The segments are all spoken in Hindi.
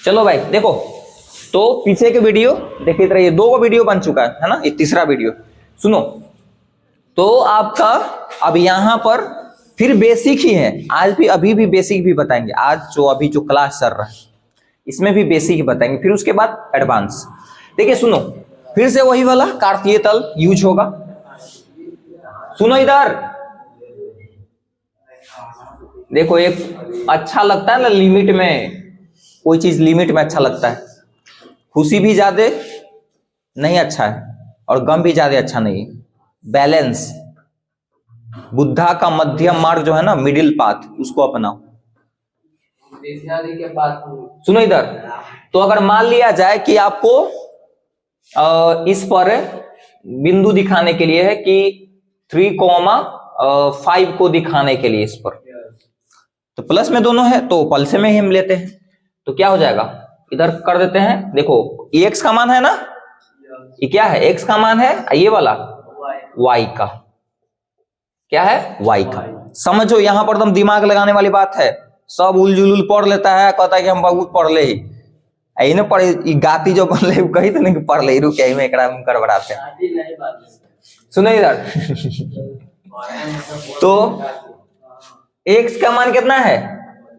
चलो भाई देखो, तो पीछे के वीडियो देखिए, तरह ये 2 वीडियो बन चुका है ना, ये तीसरा वीडियो सुनो। तो आपका अब यहां पर फिर बेसिक ही है, आज भी अभी भी बेसिक भी बताएंगे, आज जो अभी जो क्लास चल रहा है इसमें भी बेसिक ही बताएंगे, फिर उसके बाद एडवांस। देखिए सुनो, फिर से वही वाला कार्तीय तल यूज होगा। सुनो इधर देखो, एक अच्छा लगता है ना लिमिट में, कोई चीज लिमिट में अच्छा लगता है। खुशी भी ज्यादा नहीं अच्छा है और गम भी ज्यादा अच्छा नहीं है, बैलेंस। बुद्धा का मध्यम मार्ग जो है ना, मिडिल पाथ, उसको अपनाओ। सुनो इधर, तो अगर मान लिया जाए कि आपको इस पर बिंदु दिखाने के लिए है कि 3,5 को दिखाने के लिए इस पर, तो प्लस में दोनों है तो पल्से में ही हम लेते हैं, तो क्या हो जाएगा, इधर कर देते हैं। देखो ये x का मान है ना, ये क्या है, x का मान है, ये वाला y का क्या है, y का। समझो यहां पर एकदम दिमाग लगाने वाली बात है, सब उलझुल पढ़ लेता है, कहता है कि हम बहुत पढ़ ले ही आई ना पढ़े, गाती जो बन ले कही तो नहीं पढ़ ले रुक में एकरा में कर बढ़ाते हैं। सुनो इधर तो x का मान कितना है,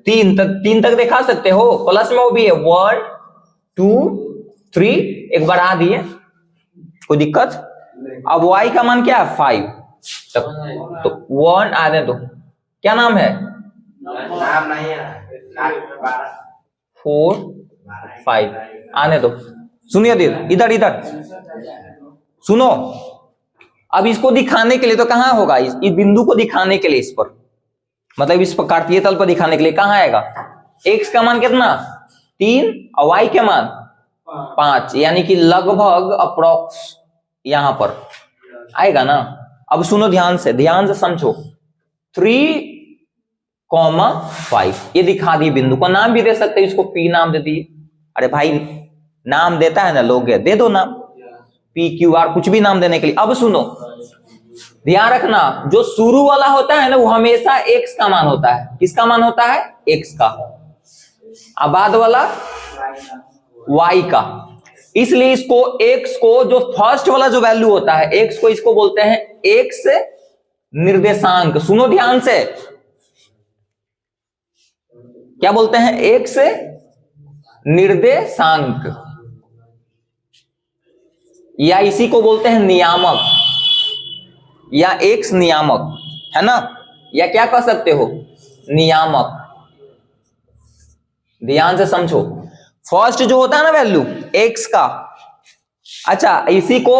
3 तक दिखा सकते हो, प्लस में वो भी है 1 2 3, एक बढ़ा दिए, कोई दिक्कत। अब y का मान क्या है 5, तो 1 आने दो, क्या नाम है, नाम नहीं है, 4 5 आने दो। सुनिए इधर इधर सुनो, अब इसको दिखाने के लिए तो कहां होगा, इस बिंदु को दिखाने के लिए, इस पर मतलब इस पर कार्तीय तल पर दिखाने के लिए कहां आएगा, x का मान कितना 3 और y के मान 5, यानी कि लगभग अप्रोक्स यहां पर आएगा ना। अब सुनो ध्यान से समझो, 3,5 ये दिखा दिए, बिंदु को नाम भी दे सकते हैं, इसको P नाम दे दिए। अरे भाई नाम देता है ना लोग, दे दो नाम, PQR कुछ भी नाम देने के लिए। अब सुनो ध्यान रखना, जो शुरू वाला होता है ना वो हमेशा x का मान होता है, किसका मान होता है, x का, अब बाद वाला y का। इसलिए इसको x को जो फर्स्ट वाला जो वैल्यू होता है x को, इसको बोलते हैं x निर्देशांक। सुनो ध्यान से, क्या बोलते हैं, x निर्देशांक, या इसी को बोलते हैं नियामक, या x नियामक है ना, या क्या कह सकते हो, नियामक। ध्यान से समझो, फर्स्ट जो होता है ना वैल्यू x का, अच्छा इसी को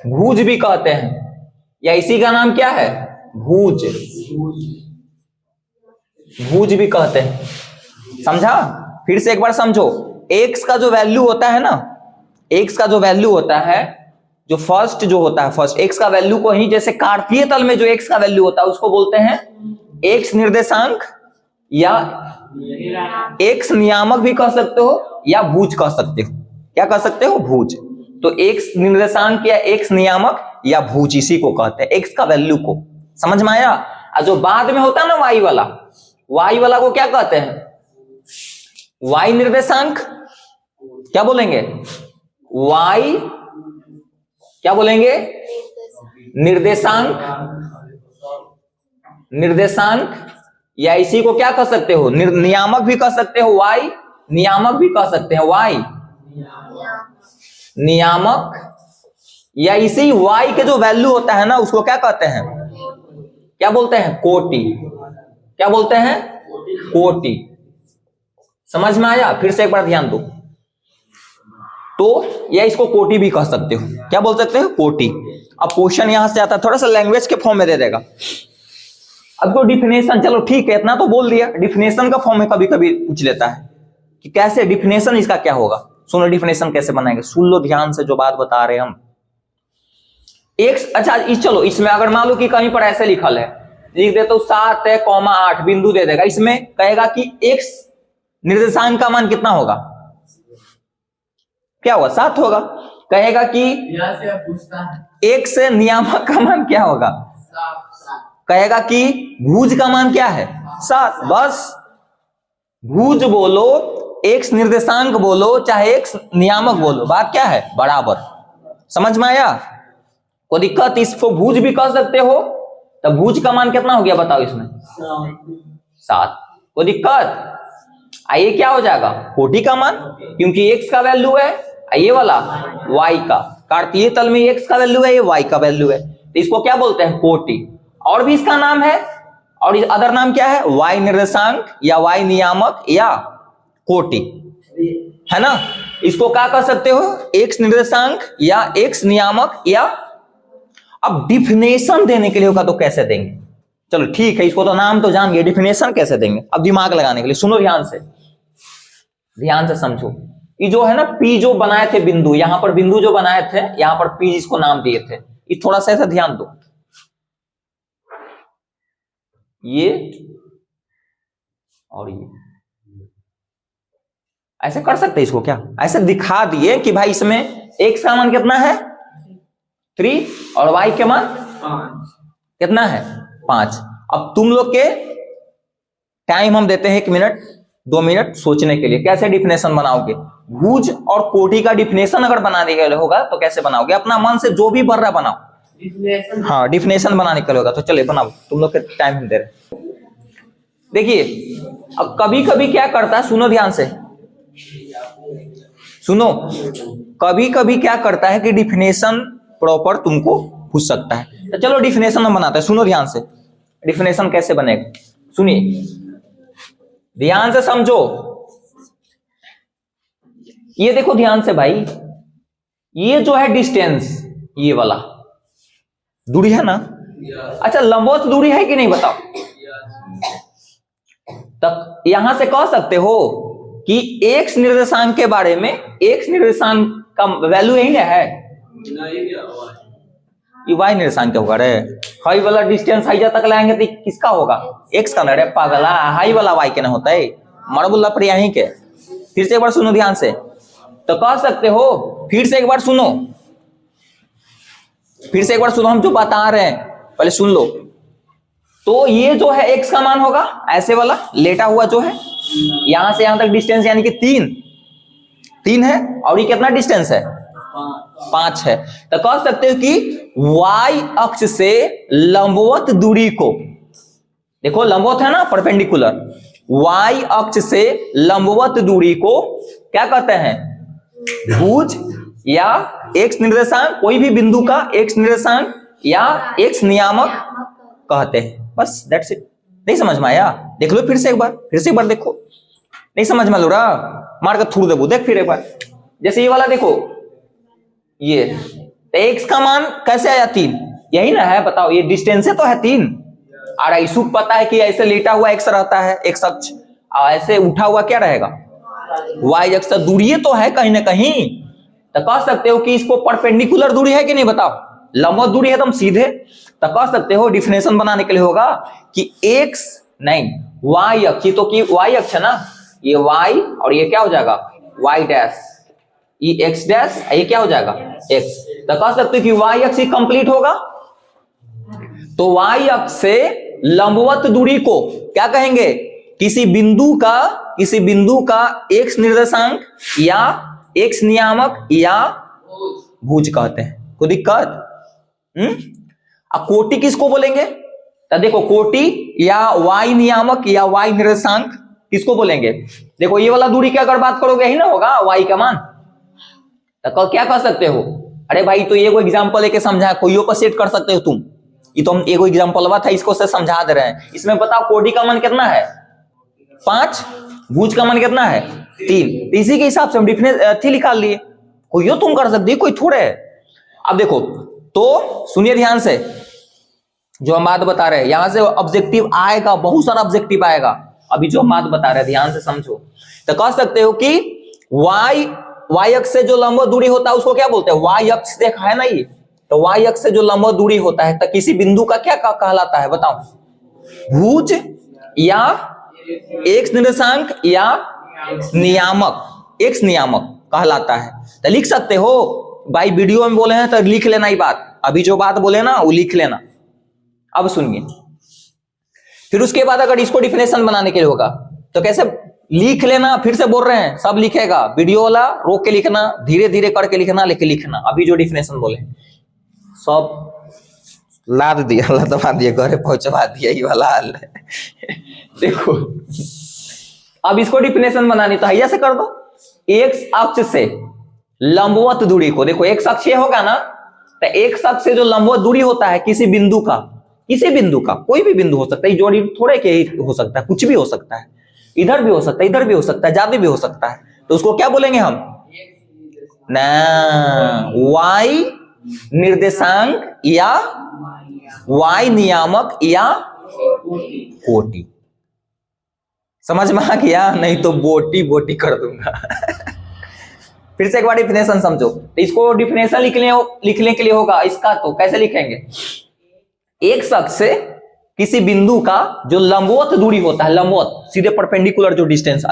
भुज भी कहते हैं, या इसी का नाम क्या है, भुज, भुज भी कहते हैं। समझा, फिर से एक बार समझो, x का जो वैल्यू होता है ना, x का जो वैल्यू होता है, जो फर्स्ट जो होता है, फर्स्ट x का वैल्यू को ही, जैसे कार्तीय तल में जो x का वैल्यू होता है उसको बोलते हैं x निर्देशांक, या x नियामक भी कह सकते हो, या भुज कह सकते हो। क्या कह सकते हो, भुज। तो x निर्देशांक या x नियामक या भुज, इसी को कहते हैं, x का वैल्यू को। समझ में आया। और जो बाद में होता है ना y वाला को क्या कहते हैं, y निर्देशांक, क्या बोलेंगे, y क्या बोलेंगे, निर्देशांक, या इसी को क्या कह सकते हो, नियामक भी कह सकते हो, y नियामक भी कह सकते हैं, y नियामक, या इसी y के जो वैल्यू होता है ना उसको क्या कहते हैं, क्या बोलते हैं, कोटि। क्या बोलते हैं, कोटि। समझ में आया। फिर से एक बार ध्यान दो, तो या इसको कोटि भी कह सकते हो, क्या बोल सकते हो, कोटि। अब क्वेश्चन यहां से आता है, थोड़ा सा लैंग्वेज के फॉर्म में दे देगा। अब तो डिफिनेशन, चलो ठीक है इतना तो बोल दिया, डिफिनेशन का फॉर्म में कभी कभी पूछ लेता है कि कैसे डिफिनेशन इसका क्या होगा। सुनो डिफिनेशन कैसे बनाएंगे, सुन लो ध्यान से जो बात बता रहे हैं हम। एक अच्छा चलो, इसमें अगर मान लो कि कहीं पर ऐसे लिखल है, लिख दे तो 7,8 बिंदु दे देगा, इसमें कहेगा कि x निर्देशांक का मान कितना होगा, क्या होगा, 7 होगा। कहेगा कि x नियामक का मान क्या होगा, कहेगा कि भुज का मान क्या है, 7। बस भुज बोलो, एक्स निर्देशांक बोलो चाहे एक्स नियामक बोलो, बात क्या है, बराबर। समझ में आया? कोई दिक्कत? इसको भुज भी कह सकते हो, तो भुज का मान कितना हो गया बताओ इसमें? 7। कोई दिक्कत? ये क्या हो जाएगा, कोटि का मान, क्योंकि एक्स का वैल्यू है, ये वाला वाई का, कार्तीय तल में एक्स का वैल्यू है, ये वाई का वैल्यू है, तो इसको क्या बोलते हैं, कोटि। और भी इसका नाम है, और अदर नाम क्या है, वाई निर्देशांक या वाई नियामक या कोटि, है ना। इसको क्या कर सकते हो, एक्स निर्देशांक या एक्स नियामक या। अब डिफिनेशन देने के लिए होगा तो कैसे देंगे, चलो ठीक है, इसको तो नाम तो जान गए, डिफिनेशन कैसे देंगे। अब दिमाग लगाने के लिए सुनो ध्यान से समझो। ये जो है ना पी जो बनाए थे बिंदु, यहां पर बिंदु जो बनाए थे, यहां पर पी जिसको नाम दिए थे, ये थोड़ा सा ऐसा ध्यान दो, ये और ये ऐसे कर सकते इसको क्या, ऐसे दिखा दिए कि भाई इसमें एक्स का मान कितना है 3 और वाई के मान कितना है 5। अब तुम लोग के टाइम हम देते हैं 1 मिनट 2 मिनट सोचने के लिए, कैसे डिफिनेशन बनाओगे। भुज और कोटि का डिफिनेशन अगर बना दिया होगा तो कैसे बनाओगे, अपना मन से जो भी भर रहा बनाओ। हाँ, डिफिनेशन बनाने के लिए होगा तो चलिए बनाओ, तुम लोग के टाइम हम दे रहे। देखिए अब कभी कभी क्या करता है, सुनो ध्यान से सुनो, कभी कभी क्या करता है कि डिफिनेशन प्रॉपर तुमको पूछ सकता है, तो चलो डिफिनेशन हम बनाते हैं। सुनो ध्यान से, डिफिनेशन कैसे बनेगा सुनिए, ध्यान से समझो। ये देखो ध्यान से भाई, ये जो है डिस्टेंस, ये वाला दूरी है ना, अच्छा लंबवत दूरी है कि नहीं बताओ। तब यहां से कह सकते हो कि एक्स निर्देशांक के बारे में, एक्स निर्देशांक का वैल्यू यही है, ये वाई निर्देशांक क्या होगा रे, हाई वाला डिस्टेंस हाइजा तक लाएंगे तो किसका होगा, एक्स का ना रे पागला, हाई वाला वाई के ना होता है, मरबुल्ला पर यहीं के। फिर से एक बार सुनो ध्यान से, तो कह सकते हो, फिर से एक बार सुनो, हम जो बता रहे हैं पहले सुन लो। तो ये जो है एक्स का मान होगा ऐसे वाला लेटा हुआ जो है, यहां से यहां तक डिस्टेंस यानी कि 3 है, और ये कितना डिस्टेंस है 5 है। तो कह सकते हो कि y अक्ष से लंबवत दूरी को, देखो लंबवत है ना परपेंडिकुलर, y अक्ष से लंबवत दूरी को क्या कहते हैं, भुज या एक्स निर्देशांक, कोई भी बिंदु का एक्स निर्देशांक या एक्स नियामक कहते हैं। बस दैट्स इट। नहीं समझ में आया, देख लो फिर से एक बार देखो, नहीं समझ में लो रहा मार कर थूड़ देबो, देख फिर एक बार। जैसे ये वाला देखो, ये एक्स का मान कैसे आया 3, यही ना है बताओ, ये डिस्टेंस तो है 3, और ऐसु पता है कि ऐसे लेटा हुआ एक्स रहता है एक्स अक्ष, और ऐसे उठा हुआ क्या रहेगा वाई अक्ष, दूरी तो है कहीं ना कहीं। तो कह सकते हो कि इसको परपेंडिकुलर दूरी है कि नहीं बताओ, लंबवत दूरी है एकदम सीधे। तो कह सकते हो डिफिनेशन बनाने के लिए होगा कि एक्स नहीं वाई अक्ष, तो कि वाई अक्ष है ना, ये वाई और ये क्या हो जाएगा वाई डैश, ये एक्स डैश, ये क्या हो जाएगा एक्स। तो कह सकते हो कि वाई अक्ष कंप्लीट होगा, तो वाई अक्ष से लंबवत दूरी को क्या कहेंगे, किसी बिंदु का एक्स निर्देशांक या एक्स नियामक या भुज कहते हैं। कोई दिक्कत? अब कोटि किसको बोलेंगे, तो देखो कोटि या वाई नियामक या वाई निर्देशांक किसको बोलेंगे, देखो ये वाला दूरी की अगर बात करोगे ही ना होगा वाई का मान, तो क्या कर सकते हो, अरे भाई तो ये कोई एग्जांपल लेके समझा, कोई पर सेट कर सकते हो तुम, ये तो हम एगो एग्जांपल था इसको से समझा दे रहे हैं। इसमें बताओ कोटि का मान कितना है 5, भुज का मान कितना है 3, इसी के हिसाब से हम डिफिनेशन निकाल लिए, कोई तुम कर सकते हो, कोई थोड़े है। अब देखो तो सुनिए ध्यान से, जो हम बात बता रहे हैं यहां से ऑब्जेक्टिव आएगा, बहुत सारा ऑब्जेक्टिव आएगा। अभी जो हम बात बता रहे हैं ध्यान से समझो, तो कह सकते हो कि वाई अक्ष से जो लंबवत दूरी होता है उसको क्या बोलते हैं, वाई अक्ष देखा है ना ये, तो वाई अक्ष से जो लंबवत दूरी होता है तो किसी बिंदु का क्या कहलाता है बताओ, भुज या एक्स निर्देशांक या नियामक, एक्स नियामक कहलाता है। तो लिख सकते हो भाई, वीडियो में बोले हैं तो लिख लेना ही बात, अभी जो बात बोले ना वो लिख लेना। अब सुनिए, फिर उसके बाद अगर इसको डिफिनेशन बनाने के लिए होगा तो कैसे लिख लेना, फिर से बोल रहे हैं, सब लिखेगा, वीडियो वाला रोक के लिखना, धीरे धीरे करके लिखना, लेके लिखना। अभी जो डिफिनेशन बोले सब लाद दिया, लदवा दिया, घरे पहुंचवा दिया, ये वाला हाल है। देखो अब इसको डिफिनेशन बनानी तो हैया से कर दो। एक्स अक्ष से लंबवत दूरी को, देखो एक्स अक्ष ये होगा ना, तो एक्स अक्ष से जो लंबवत दूरी होता है किसी बिंदु का, किसी बिंदु का, कोई भी बिंदु हो सकता है, जोड़ी थोड़े के ही हो सकता है, कुछ भी हो सकता है, इधर भी हो सकता है, इधर भी हो सकता है, ज्यादा भी हो सकता है, तो उसको क्या बोलेंगे हम ना, वाई निर्देशांक या वाई नियामक या कोटि। समझ में आ गया? नहीं तो बोटी बोटी कर दूंगा। फिर से एक बार डिफिनेशन समझो। तो इसको डिफिनेशन लिखने के लिए होगा इसका, तो कैसे लिखेंगे? एक अक्ष से किसी बिंदु का जो लंबवत दूरी होता है, लंबवत सीधे परपेंडिकुलर जो डिस्टेंस,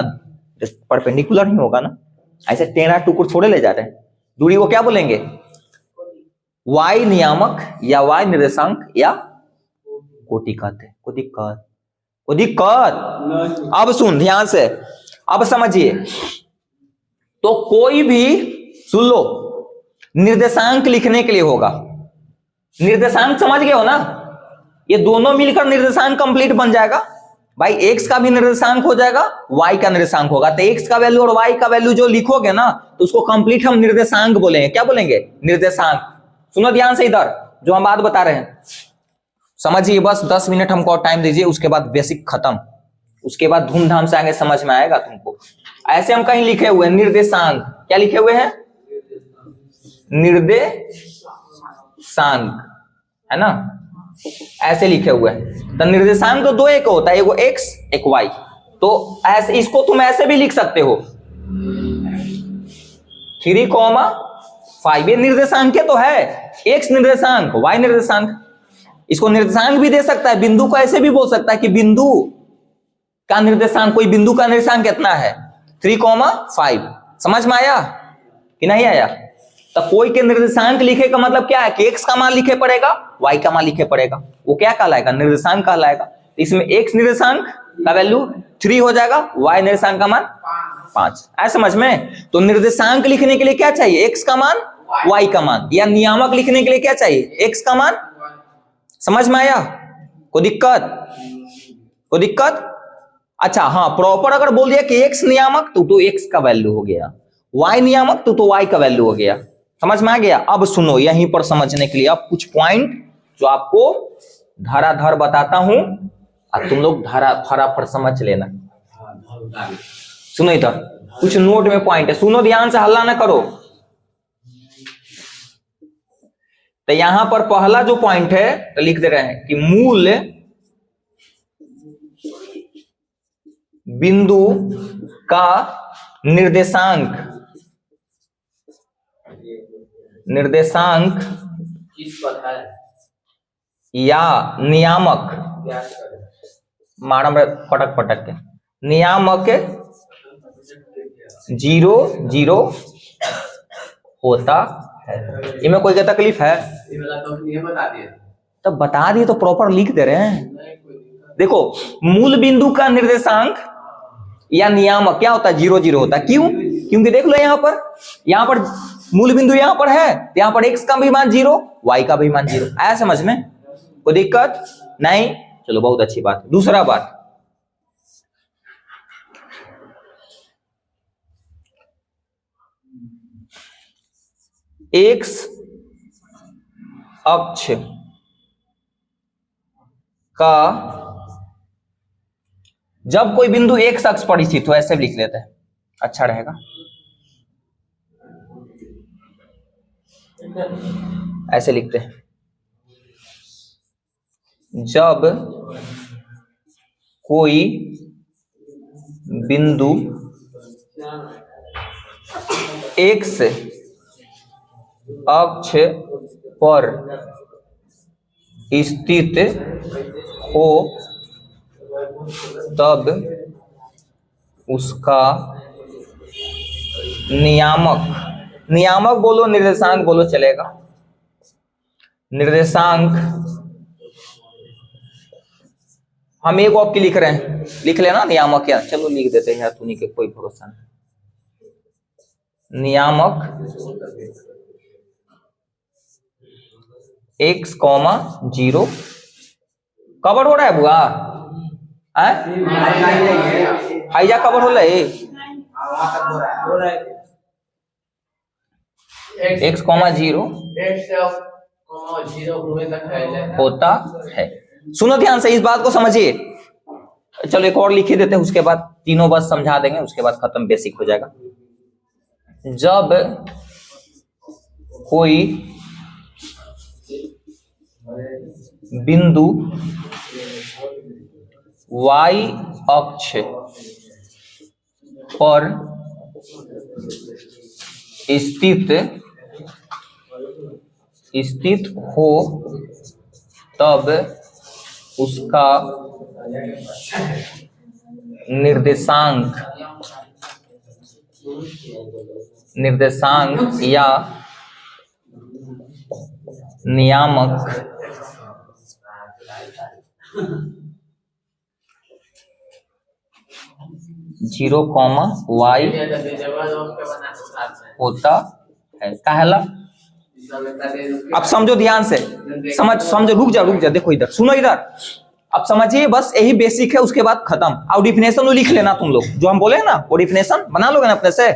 परपेंडिकुलर ही होगा ना, ऐसे टेढ़ा टुकड़ थोड़े ले जा रहे हैं, दूरी को क्या बोलेंगे? वाई नियामक या वाई निर्देशांक या कोटि कहते हैं। कोई दिक्कत? कोई दिक्कत? अब सुन ध्यान से, अब समझिए। तो कोई भी, सुन लो, निर्देशांक लिखने के लिए होगा, निर्देशांक समझ गए हो ना, ये दोनों मिलकर निर्देशांक कंप्लीट बन जाएगा भाई। एक्स का भी निर्देशांक हो जाएगा, वाई का निर्देशांक होगा, तो एक्स का वैल्यू और वाई का वैल्यू जो लिखोगे ना, तो उसको कंप्लीट हम निर्देशांक बोलेंगे। क्या बोलेंगे? निर्देशांक। सुनो ध्यान से, इधर जो हम बात बता रहे हैं समझिए, बस 10 मिनट हमको टाइम दीजिए, उसके बाद बेसिक खत्म, उसके बाद धूमधाम से आगे समझ में आएगा तुमको। ऐसे हम कहीं लिखे हुए हैं निर्देशांक, क्या लिखे हुए हैं? निर्देशांक, है ना, ऐसे लिखे हुए हैं। तो निर्देशांक तो दो एक होता है, एगो एक्स एक वाई, तो ऐसे इसको तुम ऐसे भी लिख सकते हो 3,5। ये निर्देशांक तो है, एक्स निर्देशांक वाई निर्देशांक। इसको निर्देशांक भी दे सकता है, बिंदु को ऐसे भी बोल सकता है कि बिंदु का निर्देशांक, कोई बिंदु का निर्देशांक कितना है? 3,5। समझ में आया कि नहीं आया? तो कोई के निर्देशांक लिखे का मतलब क्या है कि एक्स का मान लिखे पड़ेगा, वाई का मान लिखे पड़ेगा, वो क्या कहलाएगा? निर्देशांक कहलाएगा। तो इसमें एक्स निर्देशांक का वैल्यू 3 हो जाएगा, वाई निर्देशांक का मान 5। ऐसा समझ में? तो निर्देशांक लिखने के लिए क्या चाहिए? एक्स का मान, वाई का मान, या नियामक लिखने के लिए क्या चाहिए? एक्स का मान। समझ में आया? कोई दिक्कत? कोई दिक्कत? अच्छा हाँ, प्रॉपर अगर बोल दिया कि एक्स नियामक तो एक्स का वैल्यू हो गया, वाई नियामक तो वाई का वैल्यू हो गया। समझ में आ गया? अब सुनो, यहीं पर समझने के लिए अब कुछ पॉइंट जो आपको धराधर बताता हूं, और तुम लोग फटाफट समझ लेना। सुनो इधर कुछ नोट में पॉइंट है, सुनो ध्यान से, हल्ला ना करो। तो यहां पर पहला जो पॉइंट है तो लिख दे रहे हैं कि मूल बिंदु का निर्देशांक किस पद है या नियामक, मारम पटक पटक के, नियामक 0,0 होता है। इनमें कोई क्या तकलीफ है? बता दिए, तो बता दिए तो प्रॉपर लिख दे रहे हैं। देखो, मूल बिंदु का निर्देशांक या नियामक क्या होता है? 0,0 होता है। क्यों? क्योंकि देख लो यहां पर मूल बिंदु यहां पर है, यहां पर एक्स का भी मान 0, वाई का भी मान 0। आया समझ में? कोई दिक्कत नहीं? चलो बहुत अच्छी बात। दूसरा बात, एक्स अक्ष का जब कोई बिंदु एक्स अक्ष पर स्थित हो, ऐसे भी लिख लेते हैं, अच्छा रहेगा। ऐसे लिखते हैं, जब कोई बिंदु एक्स अक्ष पर स्थित हो तब उसका नियामक बोलो, निर्देशांक बोलो, चलेगा। निर्देशांक हम एक ऑफ की लिख रहे हैं, लिख लेना नियामक क्या, चलो लिख देते हैं यार, तूने के कोई भरोसा नहीं। नियामक x, 0 कवर हो रहा है बुआ, हाईजा कवर हो रहा है x, 0 होता है। सुनो ध्यान से, इस बात को समझिए। चलो एक और लिख ही देते हैं, उसके बाद तीनों बस समझा देंगे, उसके बाद खत्म, बेसिक हो जाएगा। जब कोई बिंदु y अक्ष पर स्थित हो तब उसका निर्देशांक या नियामक जीरो कॉमा y होता है। कहला अब समझो ध्यान से, समझो, रुक जा, देखो इधर, सुनो इधर, अब समझिए, बस यही बेसिक है, उसके बाद खत्म। और डिफिनेशन वो लिख लेना तुम लोग, जो हम बोले ना वो डिफिनेशन बना लोगे ना अपने से,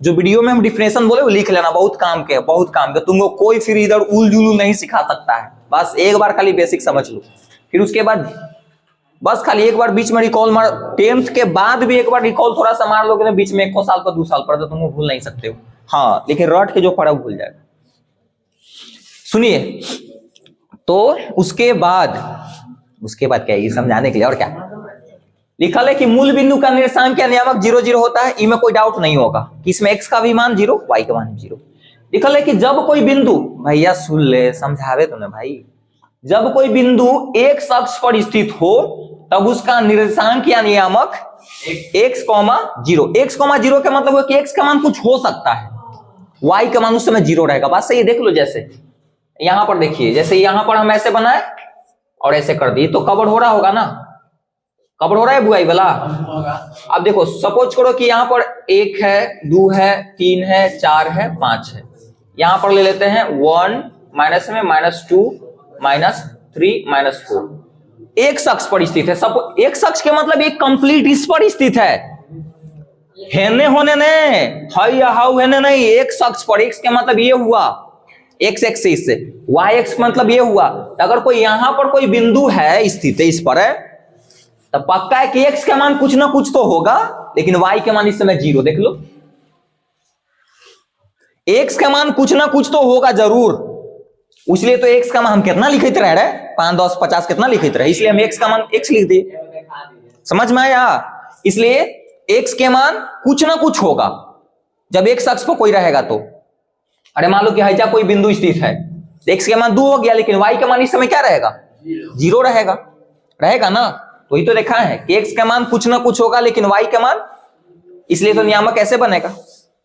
जो वीडियो में हम डिफिनेशन बोले वो लिख लेना, बहुत काम के, बहुत काम के। तुमको कोई फिर इधर उल जुलू नहीं सिखा सकता है, बस एक बार खाली बेसिक समझ लो, फिर उसके बाद बस खाली एक बार बीच में रिकॉल मार, 10th के बाद भी एक बार रिकॉल थोड़ा सा मार लोगे ना बीच में, 1 साल पर 2 साल पर, तो तुम भूल नहीं सकते हो। हाँ, लेकिन रट के जो पढ़ा भूल जाएगा। सुनिए, तो उसके बाद क्या है, ये समझाने के लिए और क्या लिखा है कि मूल बिंदु का निर्देशांक या नियामक 0, 0 होता है। इसमें कोई डाउट नहीं होगा कि इसमें x का भी मान 0, y का मान 0। लिखा है कि जब कोई बिंदु, भैया सुन ले, समझावे तुमने भाई, जब कोई बिंदु एक अक्ष पर स्थित हो तब उसका निर्देशांक या नियामक x, 0। x, 0 का मतलब है कि x का मान कुछ हो सकता है, y का मान उस समय 0 रहेगा। बात सही, देख लो। जैसे यहां पर देखिए, जैसे यहां पर हम ऐसे बनाए और ऐसे कर दिए, तो कवर हो रहा होगा ना, कवर हो रहा है बुआई वाला। अब देखो, सपोज करो कि यहां पर 1 है, 2 है, 3 है, 4 है, 5 है। यहां पर ले लेते हैं 1 माइनस में -2 -3 -4। एक अक्ष पर स्थित है, सब एक अक्ष के मतलब एक कंप्लीट इस पर स्थित है, हेने होने ने हाई हाउ हेने नहीं, एक अक्ष पर। एक्स के मतलब ये हुआ एक्स एक्सिस से, वाई एक्स मतलब ये हुआ। तो अगर कोई यहां पर कोई बिंदु है स्थित है इस पर है, तो पक्का है कि एक्स का मान कुछ ना कुछ तो होगा, लेकिन वाई के मान इस समय 0। देख लो, एक्स का मान कुछ ना कुछ तो होगा जरूर, इसलिए तो एक्स का मान हम कितना लिखते रहे, 5, 10, 50 कितना लिखते रहे, इसलिए हम एक्स का मान x लिख दिए। समझ में आया? इसलिए एक्स के मान कुछ ना कुछ होगा जब एक अक्ष पर कोई रहेगा तो। अरे मान लो कि हैजा कोई बिंदु स्थित है, एक्स के मान 2 हो गया, लेकिन वाई का मान इस समय क्या रहेगा, 0 रहेगा ना। तो ही तो देखा है कि एक्स का मान कुछ ना कुछ होगा, लेकिन वाई का मान, इसलिए तो नियामक कैसे बनेगा,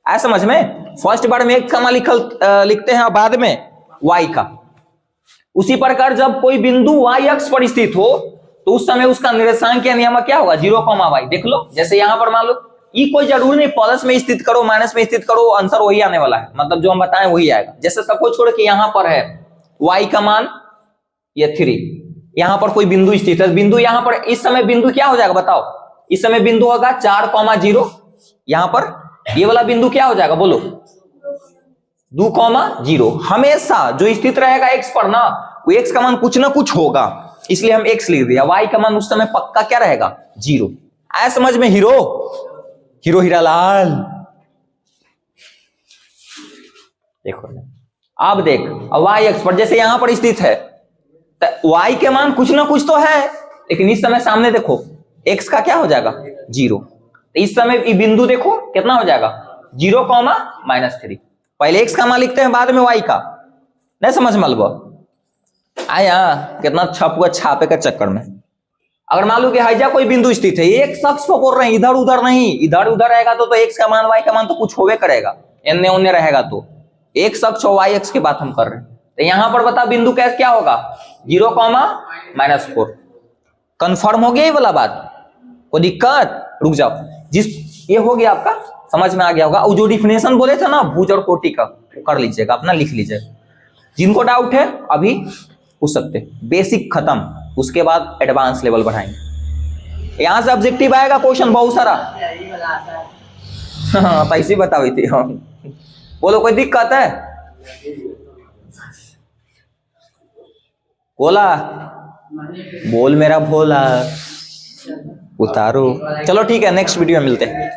आया समझ में। फर्स्ट बार में एक्स का मान लिखते हैं और बाद में वाई का। उसी प्रकार जब कोई बिंदु वाई अक्ष पर स्थित हो तो उस समय उसका निर्देशांक या नियामक क्या होगा, 0, y। देख लो, जैसे यहां पर मान लो, ये कोई जरूरी नहीं प्लस में स्थित करो माइनस में स्थित करो, आंसर वही आने वाला है, मतलब जो हम बताएं वही आएगा। जैसे सपोज करो कि यहां पर है y का मान ये 3, यहां पर कोई बिंदु स्थित है, बिंदु यहां पर इस समय बिंदु क्या हो जाएगा बताओ, इस समय बिंदु होगा 4, 0। यहां पर ये वाला बिंदु क्या हो जाएगा बोलो, 2, 0। हमेशा जो स्थित रहेगा एक्स पर ना, वो एक्स का मान कुछ ना कुछ होगा, इसलिए हम एक्स लिख दिया। वाई का मान उस समय पक्का क्या रहेगा, 0। आया समझ में हीरो हीरालाल। देखो अब देख, वाई एक्स पर जैसे यहां पर स्थित है, तो वाई के मान कुछ ना कुछ तो है, लेकिन इस समय सामने देखो एक्स का क्या हो जाएगा, 0। तो इस समय ये बिंदु देखो कितना हो जाएगा, 0, -3। पहले एक्स का मान लिखते हैं, बाद में वाई का। नहीं समझ में लो आया कितना छप हुआ छापे का चक्कर में। अगर मान लो कि हैजा कोई बिंदु स्थित है, एक शख्स को बोल रहे हैं, इधर उधर नहीं, इधर उधर रहेगा तो एक्स का मान वाई का मान तो कुछ होवे करेगा, एन्ने ओन्ने रहेगा तो एक शख्स और वाई एक्स की बात हम कर रहे हैं। तो यहां पर बता बिंदु कैसे क्या होगा, 0, -4। कंफर्म हो गया ये वाला बात? कोई दिक्कत? रुक जाओ, जिस ये हो गया आपका, समझ में आ गया होगा। और जो डिफिनेशन बोले थे ना भुज और कोटि का, कर लीजिएगा, अपना लिख लीजिएगा। जिनको डाउट है अभी पूछ सकते, बेसिक खत्म, उसके बाद एडवांस लेवल बढ़ाएंगे। यहां से ऑब्जेक्टिव आएगा क्वेश्चन बहुत सारा। यही वाला आता है। हाँ, तो ऐसी बताई थी हम। बोलो कोई दिक्कत है? बोला बोल मेरा भोला, उतारो। चलो ठीक है, नेक्स्ट वीडियो में मिलते हैं।